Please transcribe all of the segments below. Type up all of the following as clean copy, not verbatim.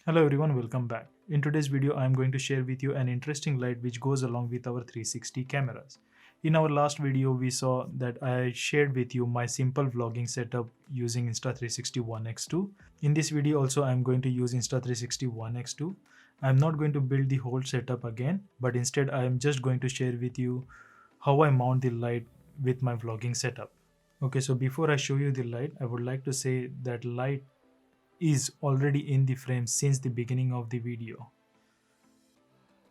Hello everyone, welcome back. In today's video, I am going to share with you an interesting light which goes along with our 360 cameras. In our last video, we saw that I shared with you my simple vlogging setup using Insta360 One X2. In this video also, I am going to use Insta360 One X2. I am not going to build the whole setup again, but instead I am just going to share with you how I mount the light with my vlogging setup. Okay, so before I show you the light, I would like to say that light is already in the frame since the beginning of the video.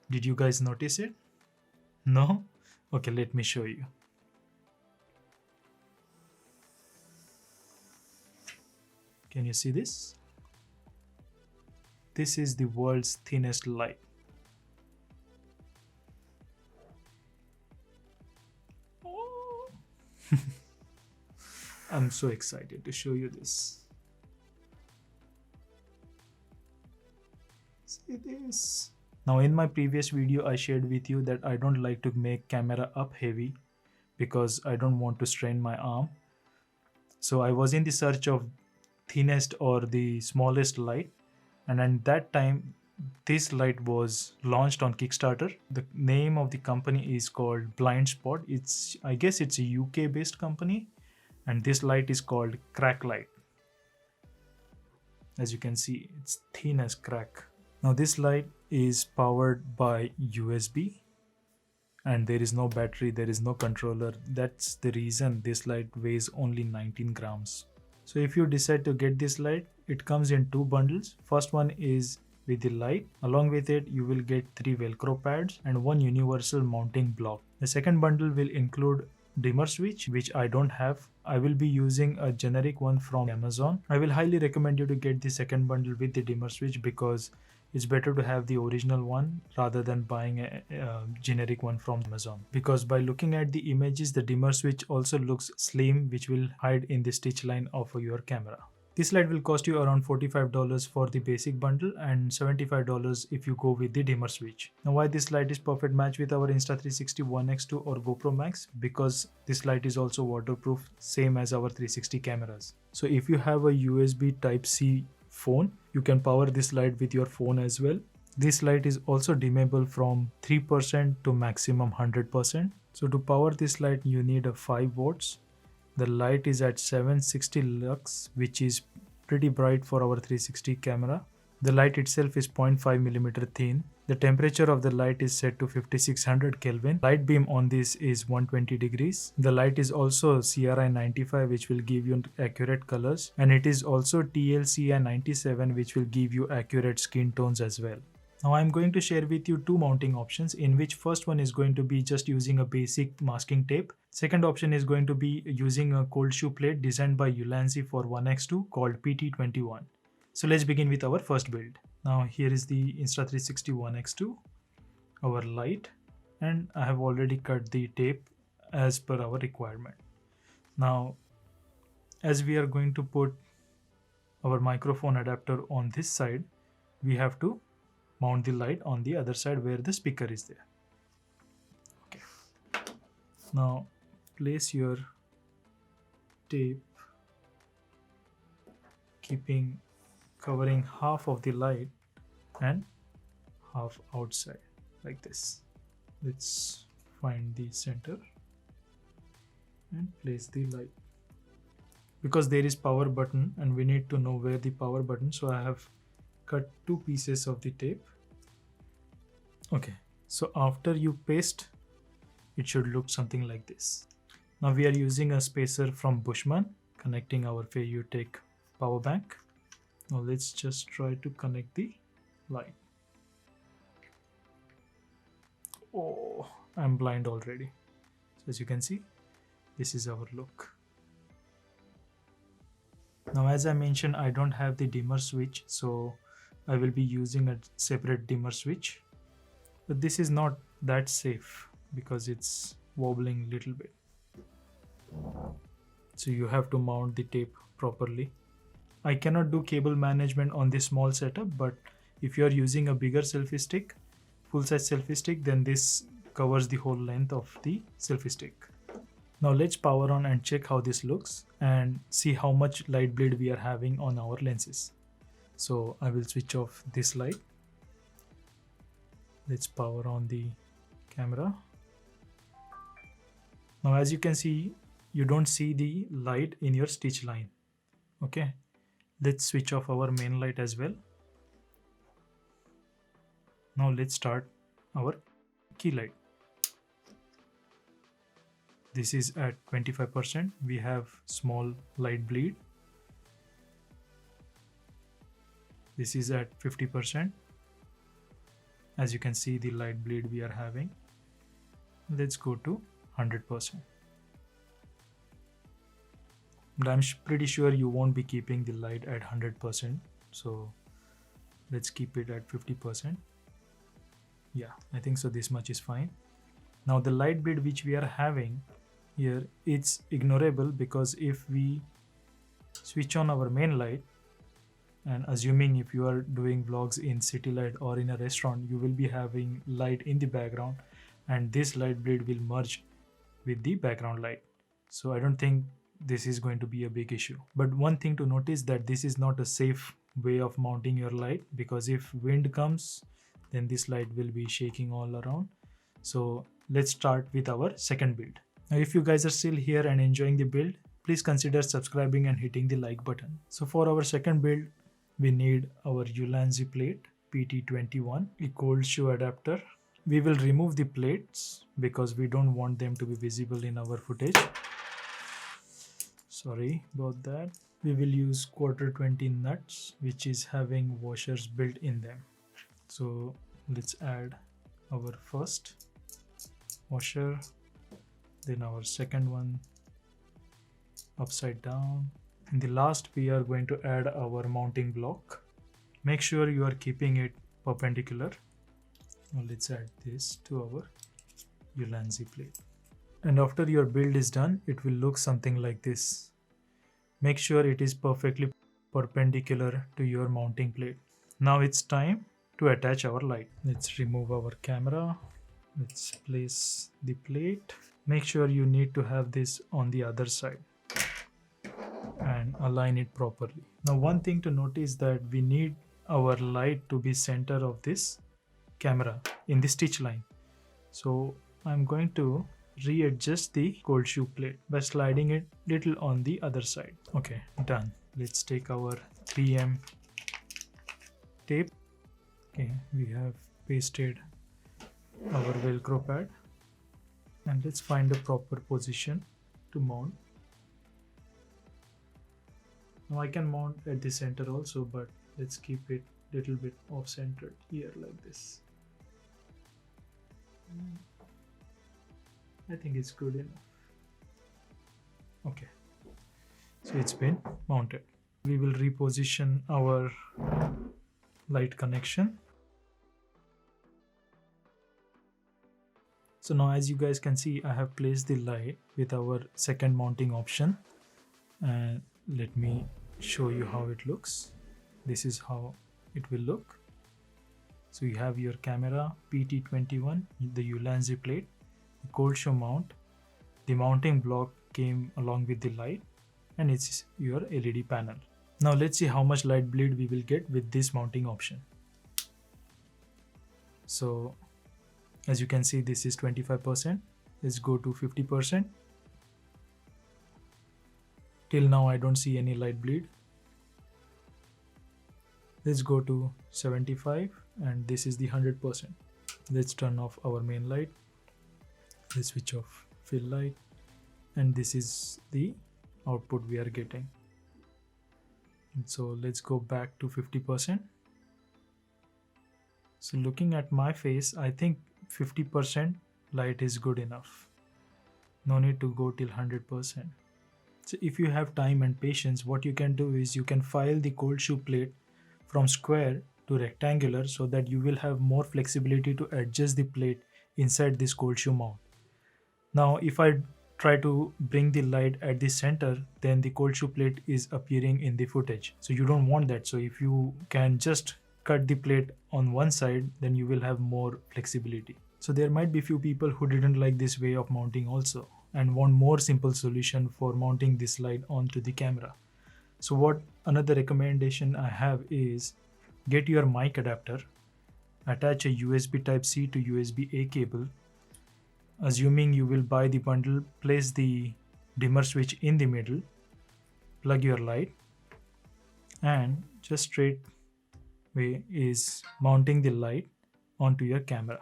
Did you guys notice it? No? Okay, let me show you. Can you see this? This is the world's thinnest light. Oh. I'm so excited to show you this. See this? Now in my previous video I shared with you that I don't like to make camera up heavy because I don't want to strain my arm. So I was in the search of thinnest or the smallest light, and at that time this light was launched on Kickstarter. The name of the company is called Blind Spot. I guess it's a UK based company, and this light is called Crack Light. As you can see, it's thin as crack. Now this light is powered by USB and there is no battery, there is no controller. That's the reason this light weighs only 19 grams. So if you decide to get this light, it comes in two bundles. First one is with the light. Along with it, you will get 3 Velcro pads and one universal mounting block. The second bundle will include dimmer switch, which I don't have. I will be using a generic one from Amazon. I will highly recommend you to get the second bundle with the dimmer switch because it's better to have the original one rather than buying a generic one from Amazon, because by looking at the images, the dimmer switch also looks slim, which will hide in the stitch line of your camera. This light will cost you around $45 for the basic bundle and $75 if you go with the dimmer switch. Now why this light is perfect match with our Insta360 One X2 or GoPro Max? Because this light is also waterproof, same as our 360 cameras. So if you have a USB Type-C phone, you can power this light with your phone as well. This light is also dimmable from 3% to maximum 100%. So to power this light, you need a 5 volts. The light is at 760 lux, which is pretty bright for our 360 camera. The light itself is 0.5 millimeter thin. The temperature of the light is set to 5600 Kelvin. Light beam on this is 120 degrees. The light is also CRI 95, which will give you accurate colors, and it is also TLCI 97, which will give you accurate skin tones as well. Now I'm going to share with you two mounting options, in which first one is going to be just using a basic masking tape. Second option is going to be using a cold shoe plate designed by Ulanzi for One X2 called PT21. So let's begin with our first build. Now here is the Insta360 One X2, our light, and I have already cut the tape as per our requirement. Now as we are going to put our microphone adapter on this side, we have to mount the light on the other side where the speaker is there. Okay. Now place your tape, covering half of the light and half outside like this. Let's find the center and place the light. Because there is power button and we need to know where the power button, so I have cut 2 pieces of the tape. Okay, so after you paste, it should look something like this. Now we are using a spacer from Bushman connecting our Fayutech power bank. Now let's just try to connect the light. Oh, I'm blind already. So as you can see, this is our look. Now as I mentioned, I don't have the dimmer switch, so I will be using a separate dimmer switch. But this is not that safe because it's wobbling a little bit. So you have to mount the tape properly. I cannot do cable management on this small setup, but if you are using a bigger selfie stick, full-size selfie stick, then this covers the whole length of the selfie stick. Now let's power on and check how this looks and see how much light bleed we are having on our lenses. So I will switch off this light. Let's power on the camera. Now as you can see, you don't see the light in your stitch line. Okay, let's switch off our main light as well. Now let's start our key light. This is at 25%. We have small light bleed. This is at 50%. As you can see, the light bleed we are having. Let's go to 100%. But I'm pretty sure you won't be keeping the light at 100%. So let's keep it at 50%. Yeah, I think so. This much is fine. Now the light bleed which we are having here, it's ignorable, because if we switch on our main light, and assuming if you are doing vlogs in city light or in a restaurant, you will be having light in the background, and this light bleed will merge with the background light. So I don't think this is going to be a big issue. But one thing to notice, that this is not a safe way of mounting your light, because if wind comes, then this light will be shaking all around. So let's start with our second build. Now if you guys are still here and enjoying the build, please consider subscribing and hitting the like button. So for our second build, we need our Ulanzi plate PT21, a cold shoe adapter. We will remove the plates because we don't want them to be visible in our footage. Sorry about that. We will use quarter 20 nuts, which is having washers built in them. So let's add our first washer, then our second one upside down. In the last, we are going to add our mounting block. Make sure you are keeping it perpendicular. Now let's add this to our Ulanzi plate. And after your build is done, it will look something like this. Make sure it is perfectly perpendicular to your mounting plate. Now it's time to attach our light. Let's remove our camera. Let's place the plate. Make sure you need to have this on the other side and align it properly. Now one thing to notice, that we need our light to be center of this camera in the stitch line. So I'm going to readjust the cold shoe plate by sliding it little on the other side. Okay, done. Let's take our 3M tape. Okay, we have pasted our velcro pad, and let's find a proper position to mount. Now I can mount at the center also, but let's keep it little bit off centered here like this. I think it's good enough. Okay, so it's been mounted. We will reposition our light connection. So now as you guys can see, I have placed the light with our second mounting option, and let me show you how it looks. This is how it will look. So you have your camera PT21, the Ulanzi plate, the cold shoe mount, the mounting block came along with the light, and it's your LED panel. Now let's see how much light bleed we will get with this mounting option. So as you can see, this is 25%. Let's go to 50%. Till now I don't see any light bleed. Let's go to 75, and this is the 100%. Let's turn off our main light. Let's switch off fill light, and this is the output we are getting. And so let's go back to 50%. So looking at my face, I think 50% light is good enough. No need to go till 100%. So if you have time and patience, what you can do is you can file the cold shoe plate from square to rectangular, so that you will have more flexibility to adjust the plate inside this cold shoe mount. Now if I try to bring the light at the center, then the cold shoe plate is appearing in the footage. So you don't want that. So if you can just cut the plate on one side, then you will have more flexibility. So there might be few people who didn't like this way of mounting also, and want more simple solution for mounting this light onto the camera. So what another recommendation I have is get your mic adapter, attach a USB Type-C to USB-A cable. Assuming you will buy the bundle, place the dimmer switch in the middle, plug your light, and just straight way is mounting the light onto your camera.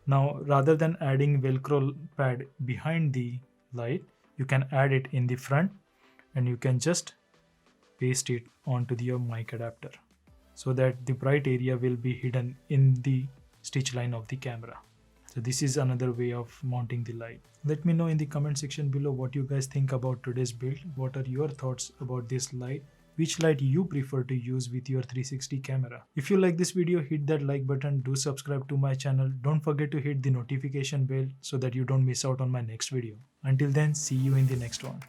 Now, rather than adding Velcro pad behind the light, you can add it in the front, and you can just paste it onto your mic adapter so that the bright area will be hidden in the stitch line of the camera. So this is another way of mounting the light. Let me know in the comment section below what you guys think about today's build. What are your thoughts about this light? Which light you prefer to use with your 360 camera? If you like this video, hit that like button, do subscribe to my channel. Don't forget to hit the notification bell so that you don't miss out on my next video. Until then, see you in the next one.